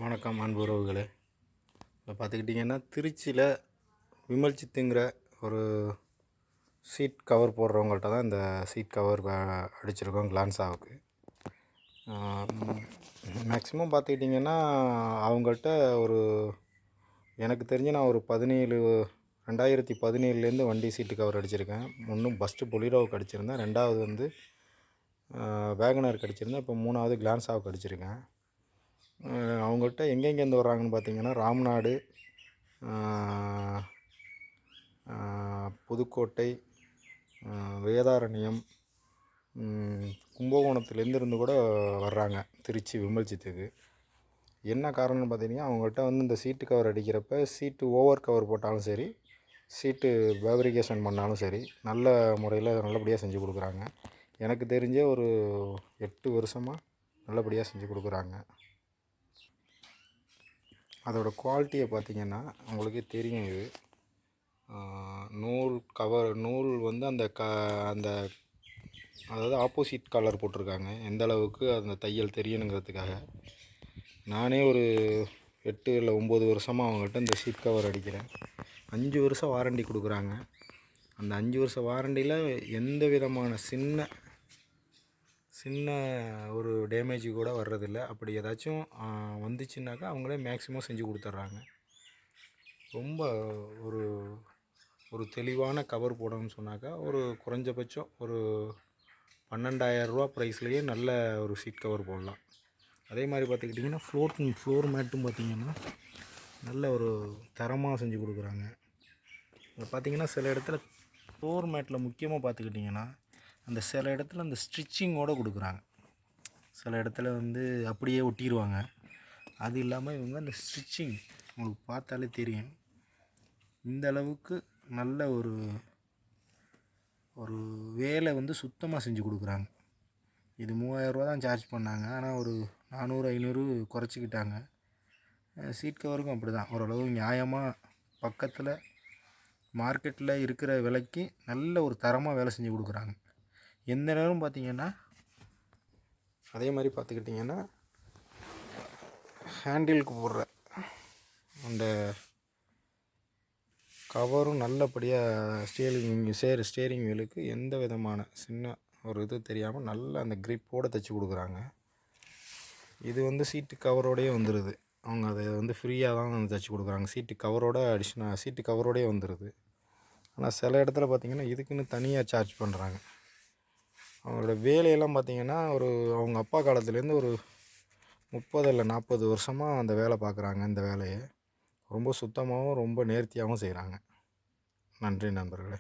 வணக்கம் அன்பு உறவுகளே. இப்போ பார்த்துக்கிட்டிங்கன்னா திருச்சியில் விமல்சித்துங்கிற ஒரு சீட் கவர் போடுறவங்கள்ட்ட தான் இந்த சீட் கவர் அடிச்சிருக்கோம் கிளான்ஸாவுக்கு. மேக்ஸிமம் பார்த்துக்கிட்டிங்கன்னா அவங்கள்ட்ட ஒரு எனக்கு தெரிஞ்சு நான் ஒரு 2017 வண்டி சீட்டு கவர் அடிச்சிருக்கேன். ஒன்றும் ஃபஸ்ட்டு பொலிரோவுக்கு அடிச்சிருந்தேன், ரெண்டாவது வந்து வேகனருக்கு அடிச்சிருந்தேன், இப்போ மூணாவது கிளான்ஸாவுக்கு அடிச்சிருக்கேன். அவங்கள்ட்ட எங்கெங்கேருந்து வர்றாங்கன்னு பார்த்தீங்கன்னா ராம்நாடு, புதுக்கோட்டை, வேதாரண்யம், கும்பகோணத்துலேருந்து கூட வர்றாங்க திருச்சி விமல்சித்துக்கு. என்ன காரணம்னு பார்த்தீங்கன்னா அவங்கள்ட்ட வந்து இந்த சீட்டு கவர் அடிக்கிறப்ப சீட்டு ஓவர் கவர் போட்டாலும் சரி, சீட்டு ஃபேப்ரிகேஷன் பண்ணாலும் சரி, நல்ல முறையில் நல்லபடியாக செஞ்சு கொடுக்குறாங்க. எனக்கு தெரிஞ்ச ஒரு 8 வருஷமாக நல்லபடியாக செஞ்சு கொடுக்குறாங்க. அதோடய குவாலிட்டியை பார்த்திங்கன்னா உங்களுக்கே தெரியும். இது நூல் வந்து அந்த அதாவது ஆப்போசிட் கலர் போட்டிருக்காங்க. எந்த அளவுக்கு அந்த தையல் தெரியணுங்கிறதுக்காக நானே ஒரு 8 இல்லை 9 வருஷமாக அவங்ககிட்ட இந்த சீட் கவர் அடிக்கிறேன். 5 வருஷம் வாரண்டி கொடுக்குறாங்க. அந்த 5 வருஷம் வாரண்டியில் எந்த விதமான சின்ன ஒரு டேமேஜ் கூட வர்றதில்லை. அப்படி ஏதாச்சும் வந்துச்சுன்னாக்கா அவங்களே மேக்ஸிமம் செஞ்சு கொடுத்துட்றாங்க. ரொம்ப ஒரு தெளிவான கவர் போடணும்னு சொன்னாக்கா ஒரு குறைஞ்சபட்சம் ஒரு 12,000 ரூபா ப்ரைஸ்லேயே நல்ல ஒரு சீட் கவர் போடலாம். அதே மாதிரி பார்த்துக்கிட்டிங்கன்னா ஃப்ளோர் மேட்டும் பார்த்திங்கன்னா நல்ல ஒரு தரமாக செஞ்சு கொடுக்குறாங்க. பார்த்திங்கன்னா சில இடத்துல ஃப்ளோர் மேட்டில் முக்கியமாக பார்த்துக்கிட்டிங்கன்னா சில இடத்துல அந்த ஸ்டிச்சிங்கோடு கொடுக்குறாங்க. சில இடத்துல வந்து அப்படியே ஒட்டிடுவாங்க. அது இல்லாமல் இவங்க அந்த ஸ்டிச்சிங் உங்களுக்கு பார்த்தாலே தெரியும். இந்த அளவுக்கு நல்ல ஒரு வேலை வந்து சுத்தமாக செஞ்சு கொடுக்குறாங்க. இது 3000 ரூபா தான் சார்ஜ் பண்ணாங்க. ஆனால் ஒரு 400-500 குறைச்சிக்கிட்டாங்க. சீட் கவருக்கும் அப்படி தான் ஓரளவு நியாயமாக பக்கத்தில் மார்க்கெட்டில் இருக்கிற விலைக்கு நல்ல ஒரு தரமாக வேலை செஞ்சு கொடுக்குறாங்க. எந்த நேரம் பார்த்திங்கன்னா அதே மாதிரி பார்த்துக்கிட்டிங்கன்னா ஹேண்டிலுக்கு போடுற அந்த கவரும் நல்லபடியாக ஸ்டேரிங் வீலுக்கு எந்த விதமான சின்ன ஒரு இது தெரியாமல் நல்லா அந்த க்ரிப்போடு தைச்சி கொடுக்குறாங்க. இது வந்து சீட்டு கவரோடையே வந்துடுது. அவங்க அதை வந்து ஃப்ரீயாக தான் வந்து தைச்சி கொடுக்குறாங்க. சீட்டு கவரோடையே வந்துடுது. ஆனால் சில இடத்துல பார்த்திங்கன்னா இதுக்குன்னு தனியாக சார்ஜ் பண்ணுறாங்க. அவங்களோட வேலையெல்லாம் பார்த்திங்கன்னா அவங்க அப்பா காலத்துலேருந்து ஒரு 30 இல்லை 40 வருஷமாக அந்த வேலை பார்க்குறாங்க. இந்த வேலையை ரொம்ப சுத்தமாகவும் ரொம்ப நேர்த்தியாகவும் செய்கிறாங்க. நன்றி நண்பர்களே.